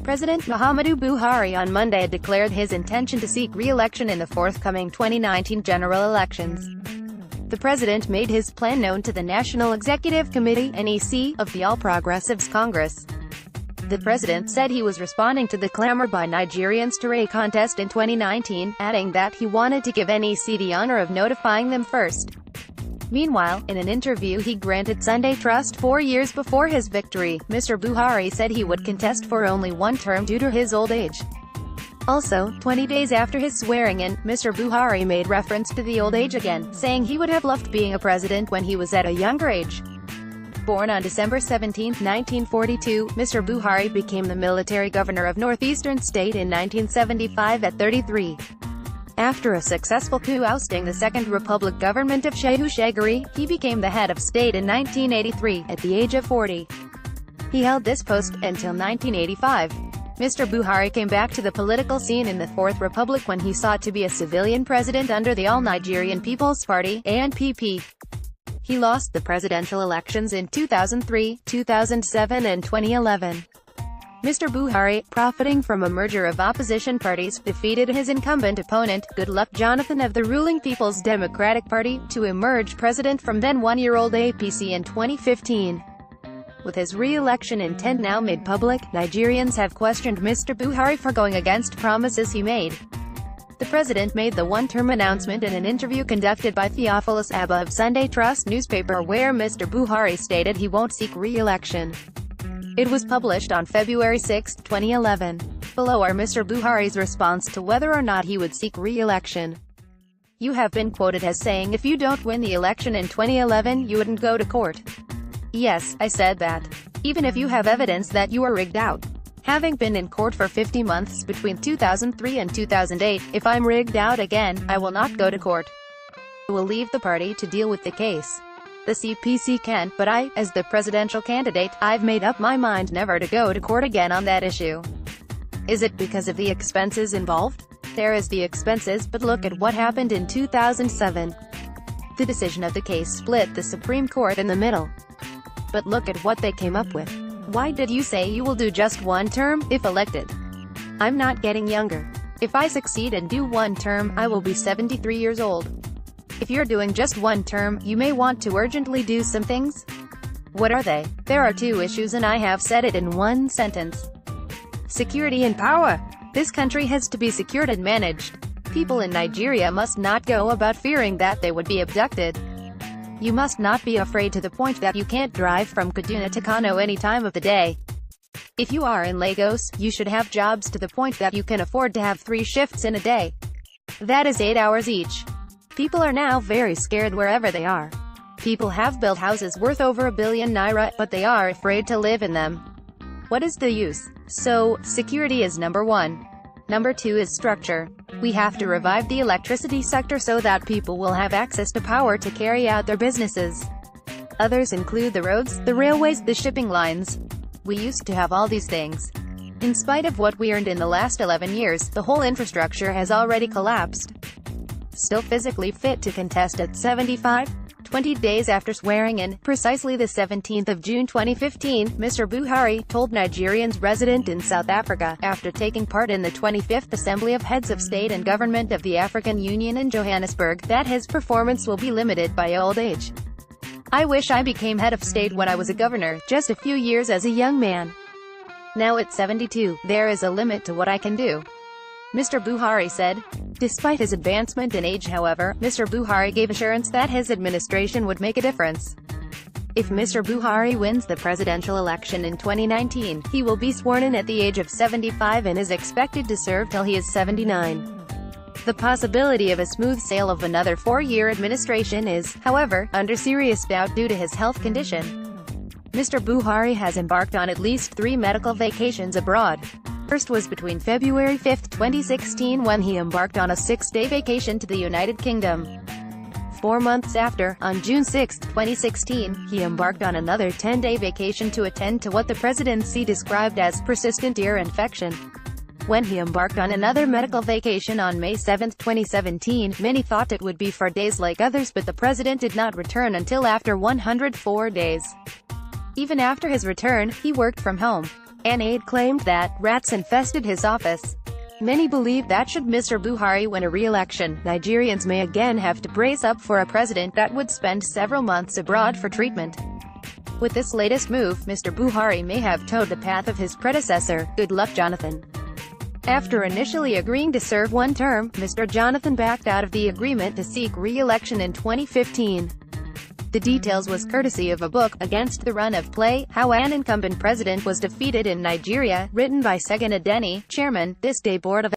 President Muhammadu Buhari on Monday declared his intention to seek re-election in the forthcoming 2019 general elections. The president made his plan known to the National Executive Committee (NEC) of the All Progressives Congress. The president said he was responding to the clamor by Nigerians to re-contest in 2019, adding that he wanted to give NEC the honor of notifying them first. Meanwhile, in an interview he granted Sunday Trust 4 years before his victory, Mr. Buhari said he would contest for only one term due to his old age. Also, 20 days after his swearing-in, Mr. Buhari made reference to the old age again, saying he would have loved being a president when he was at a younger age. Born on December 17, 1942, Mr. Buhari became the military governor of Northeastern State in 1975 at 33. After a successful coup ousting the Second Republic government of Shehu Shagari, he became the head of state in 1983, at the age of 40. He held this post until 1985. Mr. Buhari came back to the political scene in the Fourth Republic when he sought to be a civilian president under the All-Nigerian People's Party (ANPP). He lost the presidential elections in 2003, 2007 and 2011. Mr. Buhari, profiting from a merger of opposition parties, defeated his incumbent opponent, Goodluck Jonathan of the ruling People's Democratic Party, to emerge president from then one-year-old APC in 2015. With his re-election intent now made public, Nigerians have questioned Mr. Buhari for going against promises he made. The president made the one-term announcement in an interview conducted by Theophilus Abba of Sunday Trust newspaper where Mr. Buhari stated he won't seek re-election. It was published on February 6, 2011. Below are Mr. Buhari's response to whether or not he would seek re-election. You have been quoted as saying if you don't win the election in 2011 you wouldn't go to court. Yes, I said that. Even if you have evidence that you are rigged out. Having been in court for 50 months between 2003 and 2008, if I'm rigged out again, I will not go to court. I will leave the party to deal with the case. The CPC can, but I, as the presidential candidate, I've made up my mind never to go to court again on that issue. Is it because of the expenses involved? There is the expenses, but look at what happened in 2007. The decision of the case split the Supreme Court in the middle. But look at what they came up with. Why did you say you will do just one term, if elected? I'm not getting younger. If I succeed and do one term, I will be 73 years old. If you're doing just one term, you may want to urgently do some things. What are they? There are two issues and I have said it in one sentence. Security and power. This country has to be secured and managed. People in Nigeria must not go about fearing that they would be abducted. You must not be afraid to the point that you can't drive from Kaduna to Kano any time of the day. If you are in Lagos, you should have jobs to the point that you can afford to have 3 shifts in a day. That is 8 hours each. People are now very scared wherever they are. People have built houses worth over 1 billion naira, but they are afraid to live in them. What is the use? So, security is number 1. Number 2 is structure. We have to revive the electricity sector so that people will have access to power to carry out their businesses. Others include the roads, the railways, the shipping lines. We used to have all these things. In spite of what we earned in the last 11 years, the whole infrastructure has already collapsed. Still physically fit to contest at 75? 20 days after swearing in, precisely the 17th of June 2015, Mr. Buhari told Nigerians resident in South Africa, after taking part in the 25th Assembly of Heads of State and Government of the African Union in Johannesburg, that his performance will be limited by old age. I wish I became head of state when I was a governor, just a few years as a young man. Now at 72, there is a limit to what I can do. Mr. Buhari said. Despite his advancement in age however, Mr. Buhari gave assurance that his administration would make a difference. If Mr. Buhari wins the presidential election in 2019, he will be sworn in at the age of 75 and is expected to serve till he is 79. The possibility of a smooth sail of another 4-year administration is, however, under serious doubt due to his health condition. Mr. Buhari has embarked on at least 3 medical vacations abroad. First was between February 5, 2016 when he embarked on a 6-day vacation to the United Kingdom. 4 months after, on June 6, 2016, he embarked on another 10-day vacation to attend to what the presidency described as persistent ear infection. When he embarked on another medical vacation on May 7, 2017, many thought it would be for days like others, but the president did not return until after 104 days. Even after his return, he worked from home. An aide claimed that rats infested his office. Many believe that should Mr. Buhari win a re-election, Nigerians may again have to brace up for a president that would spend several months abroad for treatment. With this latest move, Mr. Buhari may have towed the path of his predecessor, Goodluck Jonathan. After initially agreeing to serve one term, Mr. Jonathan backed out of the agreement to seek re-election in 2015. The details was courtesy of a book, Against the Run of Play, How an Incumbent President Was Defeated in Nigeria, written by Segun Adeni, Chairman, This Day Board of